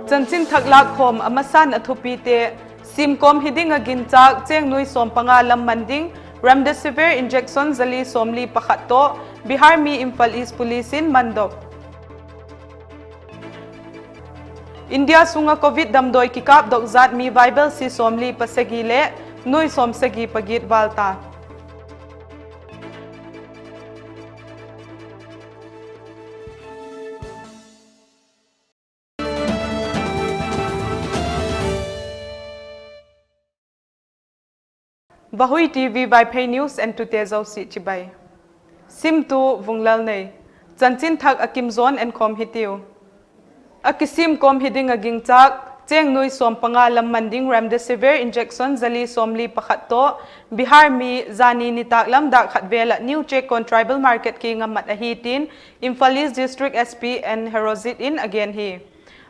Chanchin thaklak khom amasan athupite simkom hiding agin chak cheng nui som panga lam manding remdesivir injection zali somli pakhatto Bihar mi Imphal East Police in mandok India sunga COVID damdoi kikap dok zat mi Bible si somli pasagi le nui som sagi pagit balta VaHui TV VaIPHEI News and Tutezau si chibai. Sim tu VUNGLALNEI. Chanchin thak akim zone and kom hitiu. Akisim kom hiding aging chak. Cheng nui som panga lam manding remdesivir injection zali somli pakhatto. Bihar mi zani nitak lam dak khatvela new check on tribal market ki ngamat ahitin. Imphal East District SP and Herozit in again he.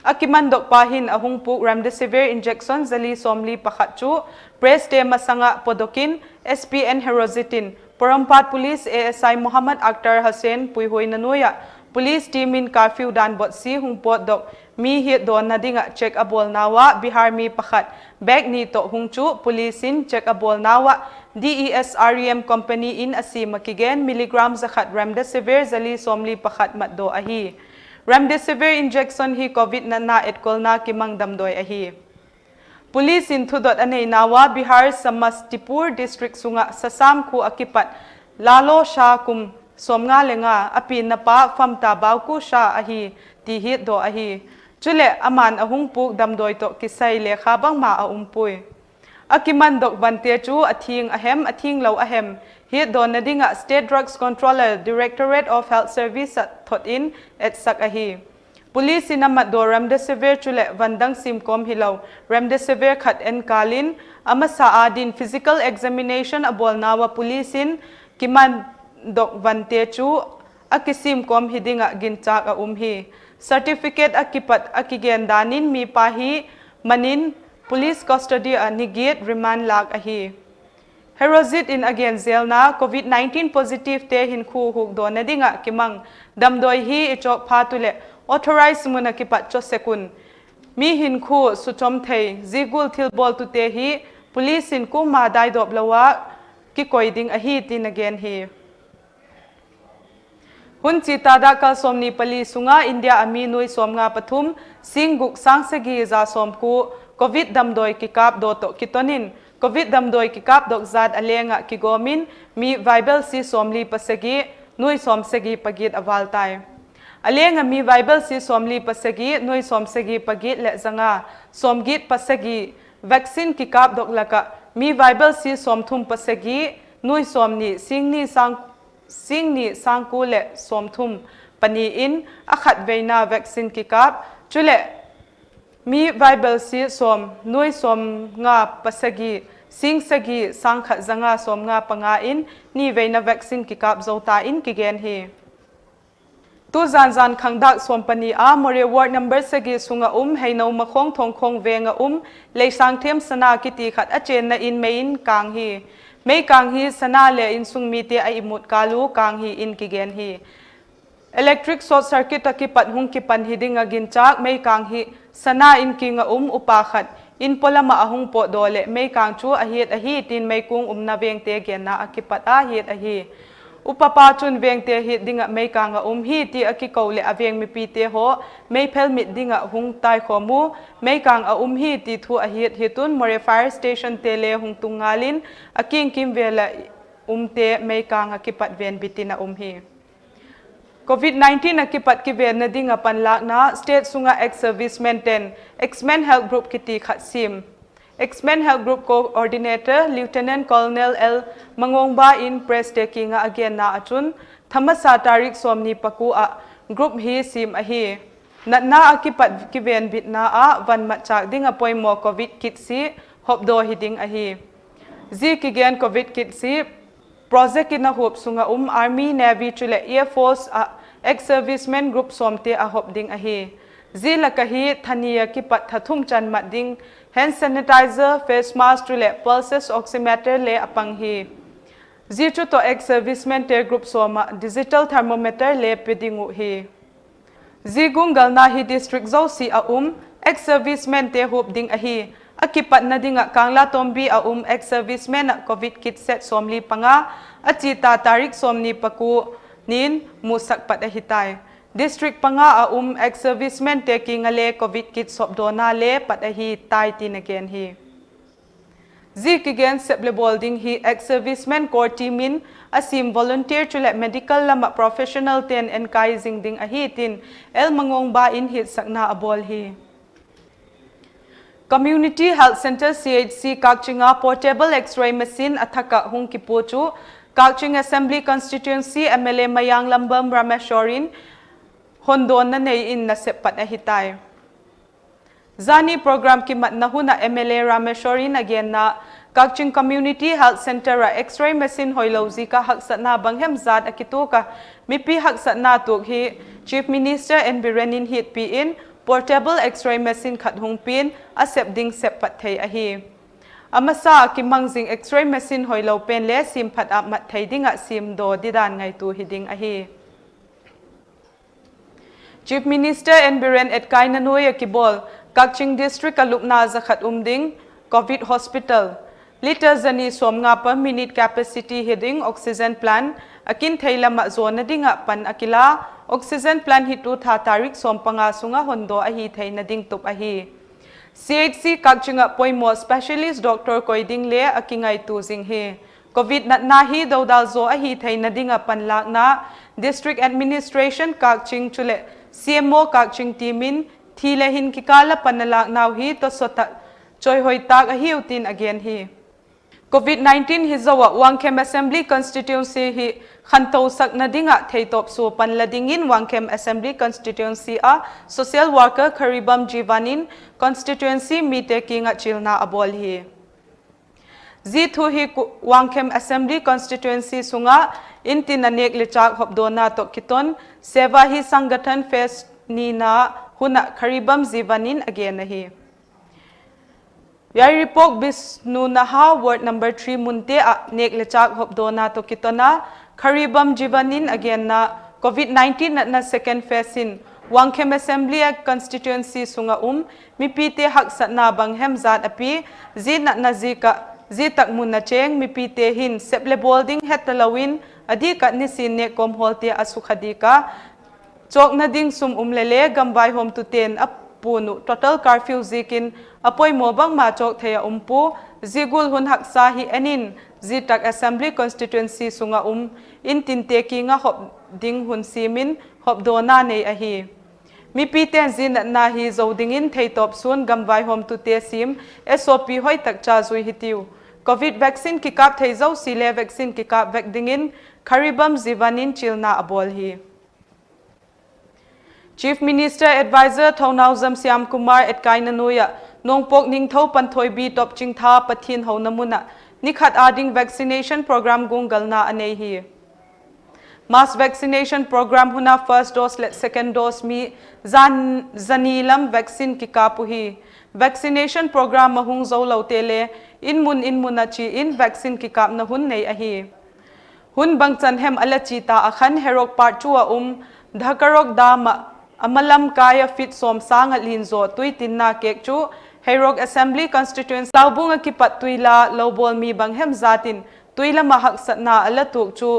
Akimandok pahin ahungpuk remdesivir injection zali somli pakhatchu press te masanga podokin SPN Herozitin Porampat Police ASI Muhammad Akhtar Hussain puihoi nanuya police team in curfew dan bot si hungpot dok mi hit don nadinga check abol nawa Bihar mi pakhat bag ni to hungchu police in check abol nawa DESREM company in asimakigen milligram zakhat remdesivir zali somli pakhat matdo ahi remdesivir injection hi COVID na etkol na kimang damdoi ahi. Police in thudot anei nawa Bihar Samastipur district sunga sasam ku akipat lalo sha kum somnga lenga api napa famta bauku sha ahi ti hit do ahi. Chule aman ahungpuk damdoi to kisai le khabang ma a umpui. Akimandok bante chu athing ahem athing lo ahem. Hit do nadinga State Drugs Controller Directorate of Health Service thot in at sakahi. Police in amat do remdesivir chule vandang simkom hilaw remdesivir khat en kalin amasa adin physical examination abol nawa police in kimandok vante chu akisim kom hidinga ginchak a umhi certificate akipat akigen danin mi pahi manin police custody anigit remand lag ahi. Herozit in again zelna COVID-19 positive te hin khu huk do nadinga kimang damdoi hi ichok phatule authorized muna kipat cho sekun mi hin khu suchom thei zigul thilbol tu te hi police in ku ma dai dop lawa ki koiding ahi tin again hi hun chita da kal somni pali sunga India ami nui somnga pathum singguk sangsagi za somku COVID damdoi kikap do to kitonin COVID damdoi kikap dok zat alenga kigomin mi Bible si somli pasagi nui somsagi pagit avaltai alenga mi Bible si somli pasagi nui somsagi pagit le zanga somgit pasagi vaccine kikap dok laka mi Bible si somthum pasagi nui somni singni sangku le somthum pani in akhat veina vaccine kikap chule mi Bible si som nui som nga pasagi sing sagi sangkhat zanga som nga panga in ni veina vaccine kikap zota in kigen hi tu zan khangdak som pani a more ward number sagi sunga heino makhong thongkhong venga leisang them sana kiti khat achen na in main kang hi sana le in sung mi te ai imut kalu kang hi in kigen hi electric short circuit akipat hung kipan hidinga ginchak mei kang hi sana in kinga upakhat in polama ahung po dole mei kang chu ahi tin mei kung na veng te gen na akipat ahi upapa chun veng te hit dinga mei kang hi ti akikaule aveng mi pi te ho mei phelmit dinga hung tai khomu mei kang hi ti thu hitun more fire station te le hung tungalin aking kim vela te mei kang akipat ven bitina hi COVID-19 akipat kiven na dinga panlak na state sunga ex-servicemen 10 X-Men Health Group kiti khatsim X-Men Health Group Coordinator Lieutenant Colonel L Mangongba in press taking again na achun thamasa tarik somni paku a group hi sim ahi na akipat kiven bitna a van machak dinga poimo COVID kit si hopdo hiding ahi zi kigen COVID kit si project ina hop sunga Army Navy chule Air Force ex-servicemen group somte a hop ding ahi zila kahi thania kipat thathum chan mat ding hand sanitizer face mask chule pulses oximeter le apang hi zichu to ex-servicemen te group soma digital thermometer le pedingu hi zigung galna hi district zo si ex-servicemen te hup ding ahi akipat na dinga kangla tombi a ex-servicemen a covid kit set somli panga achita tarik somni paku nin musak pat ahitai district panga a ex-servicemen te kingale covid kit sobdona le pat ahi tai tin again hi Zik again seple bolding hi ex-servicemen core teamin asim volunteer chule medical lama professional ten enkaizing ding ahi tin el mangong ba in hit sakna abol hi Community Health Center CHC Kakchinga portable X-ray machine athaka hung kipochu Kakching Assembly Constituency MLA Mayang Lambam Rameshorin hondon na nei in nasepat ahitai Zani program ki matnahuna MLA Rameshorin again na Kakching Community Health Center X-ray machine hoilauzi ka haksatna banghem zat akituka mipi haksatna tuk hi Chief Minister and Birenin hit pi in portable X-ray machine khat hung pin asep ding sepat thei ahi amasa ki mangzing X-ray machine hoilau pen le sim phat ap mat thei dinga sim do didan ngai tu hiding ahi Chief Minister and Biren et kainanoy kibol Kakching District alupna zakhat ding COVID Hospital Liter zani somnga per minute capacity heading oxygen plan akin thaila ma zona dinga pan akila oxygen plan hitu tha tarik sompanga sunga hondo ahi thaina ding tup ahi CHC Kakchinga poimo specialist doctor koiding le akingai tu jing he COVID na hi dodal zo ahi thaina dinga pan lakna district administration Kakching chule CMO Kakching timin thilehin kikala panalak naw hi to sota choi hoi tak ahi utin again hi COVID-19 hizawa Wangkem Assembly Constituency hi khanto sakna dinga theitop su panladingin Wangkem Assembly Constituency a social worker Kharibam Jivanin constituency mite kinga chilna abol hi Zithu hi Wangkem Assembly Constituency sunga intinanek lichak hobdona to kiton seva hi sangathan fest nina huna Kharibam Jivanin again hi Yai report Bisnu Naha ward number 3 munte a nek lechak hobdona to kitona Kharibam Jivanin again na COVID-19 na second phase in Wangkem Assembly constituency sunga mipite haksat na banghem zat api zin na zika zitak munna cheng mipite hin seple bolding hetalawin adika nisin ne kom holte asukhadika chok na ding sum umlele gambai home to 10 punu total curfew zikin apoy mobang machok theya zigul hun haksa hi anin zitak assembly constituency sunga in tinte ki nga hop ding hun simin hop dona nei ahi mi piten zin na hi zodingin theitop sun gambai hom tu te sim SOP hoi tak cha zui hitiu covid vaccine ki kap theizau sile vaccine ki kap vek dingin Kharibam Jivanin chilna abol hi Chief Minister Advisor Thonawzam Siam Kumar et Kainanuya Nongpok Ningthau Panthoi bi top chingtha pathin ho namuna nikhat ading vaccination program gungalna anei hi Mass vaccination program huna first dose let second dose mi zanilam vaccine ki kapu hi vaccination program mahung zo lautele inmun achi in vaccine ki kap na hun nei ahi hun bangchan hem alachi ta akhan herok part 2 dhakarok dama amalam kaya fit som sang linzo tuitin na kek chu herok assembly constituency laubunga kipat tuila lobol mi banghem zatin tuila mahak satna alatuk chu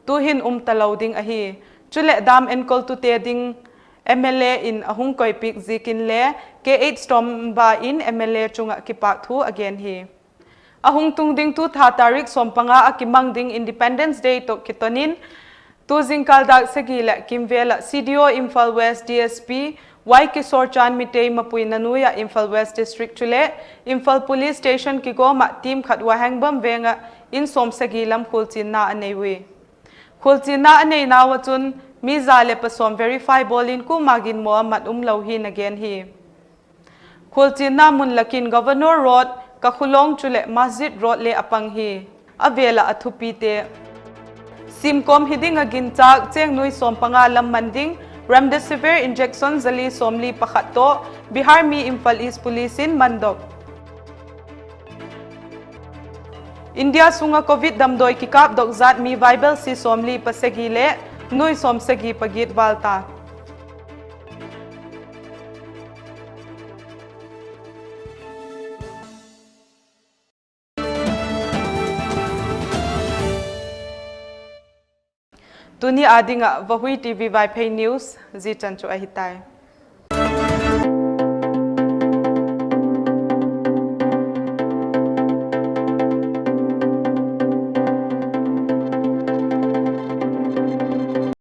tuhin talauding ahi chule dam enkol tu te ding MLA in ahung koi pik zikin le K8 storm ba in MLA chunga kipak thu again hi ahung tung ding tu tha tarik sompanga akimang ding Independence Day to kitonin tu jingkal dak segila kimvela CDO Imphal West DSP Y Kisor Chan Mitei Mapui Nanuya Imphal West District chule Imphal Police Station ki go ma team khatwa hangbam venga in som segilam khulchin na aneiwi khulchin na anei na wachun mi zale pasom verify bolin ku magin Muhammad lauhin again hi khulchin na mun lakin Governor Road kakhulong chule Masjid Road le apang hi avela athupite Simkom hiding agin chak cheng nui sompanga lam manding remdesivir injection zali somli pakhato Bihar mi Imphal East Police in Mandok India sunga COVID damdoi kikap dok zat mi Bible si somli pasegile nui som segi pagit walta Tuni adinga VaHui TV VaIPHEI News ji chanchu ahitai.